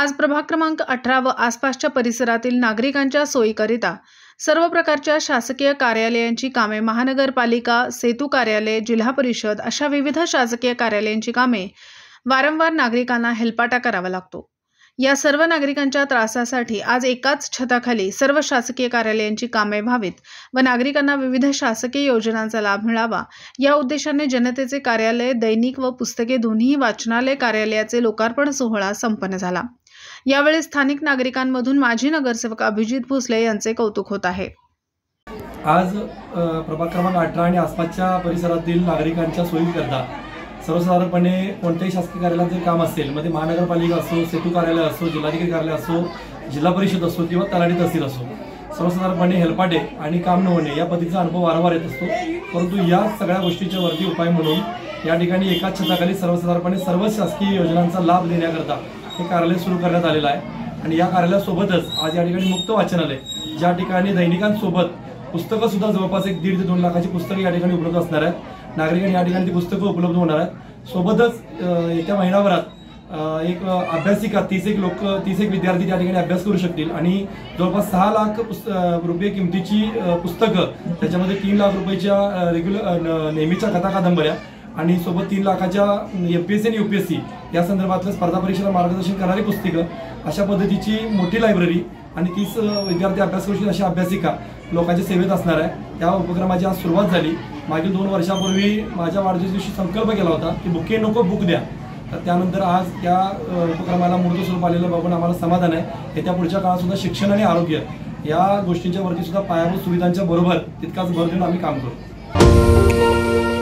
आज प्रभाग क्रमांक 18 व आसपासच्या परिसरातील नागरिकांच्या सोयीकरिता सर्व प्रकारच्या शासकीय कार्यालयांची कामे महानगरपालिका, सेतू कार्यालय, जिल्हा परिषद अशा विविध शासकीय कार्यालयांची कामे वारंवार नागरिकांना हेलपाटा करावा लागतो। या सर्व नागरिकांच्या त्रासासाठी आज एकाच छताखाली सर्व शासकीय कार्यालयांची कामे व्हावीत व नागरिकांना विविध शासकीय योजनांचा लाभ मिळावा या उद्देशाने जनतेचे कार्यालय, दैनिक व पुस्तके दोन्ही वाचनालय कार्यालयाचे लोकार्पण सोहळा संपन्न झाला। यावेळी स्थानिक नागरिकांमधून माजी नगरसेवक अभिजित भोसले यांचे कौतुक होत आहे। आज प्रभाग क्रमांक 18 आणि आसपासच्या परिसरातील नागरिकांच्या सोयीकरता सर्वसाधारणपणे कोणत्याही शासकीय कार्यालयाचे काम असेल, मध्ये महानगरपालिका असो, सेतू कार्यालय असो, जिल्हाधिकारी कार्यालय असो, जिल्हा परिषद असो किंवा तलाठी तहसील असो, सर्वसाधारणपणे हेलपाटे आणि काम न होणे या पद्धतीचा अनुभव वारंवार येत असतो। परंतु या सगळ्या गोष्टींच्या वरती उपाय म्हणून या ठिकाणी एकाच छताखाली सर्वसाधारणपणे सर्व शासकीय योजनांचा लाभ देण्याकरता हे कार्यालय सुरू करण्यात आलेलं आहे। आणि या कार्यालयासोबतच आज या ठिकाणी मुक्त वाचनालय, ज्या ठिकाणी दैनिकांसोबत पुस्तकं सुद्धा जवळपास 1.5 ते 2 लाखाची पुस्तकं या ठिकाणी उपलब्ध असणार आहेत। नागरिकांनी या ठिकाणी ती पुस्तकं उपलब्ध होणार आहेत। सोबतच येत्या महिनाभरात एक अभ्यासिका 30 विद्यार्थी त्या ठिकाणी अभ्यास करू शकतील आणि जवळपास 6 लाख रुपये किमतीची पुस्तकं, त्याच्यामध्ये 3 लाख रुपयाच्या रेग्युलर नेहमीच्या कथा कादंबऱ्या आणि सोबत 3 लाखाच्या MPSC आणि UPSC या संदर्भातल्या स्पर्धा परीक्षेला मार्गदर्शन करणारी पुस्तकं, अशा पद्धतीची मोठी लायब्ररी आणि 30 विद्यार्थी अभ्यास करू शकतील अशा अभ्यासिका लोकांच्या सेवेत असणार आहे। त्या उपक्रमाची आज सुरुवात झाली। मागील 2 वर्षापूर्वी माझ्या वाढदिवस दिवशी संकल्प केला होता की बुके नको बुक द्या, तर त्यानंतर आज त्या उपक्रमाला मूर्त स्वरूप आलेलं बघून आम्हाला समाधान आहे। येत्या पुढच्या काळात सुद्धा शिक्षण आणि आरोग्य या गोष्टींच्या वरती सुद्धा पायाभूत सुविधांच्या बरोबर तितकाच भर देऊन आम्ही काम करू।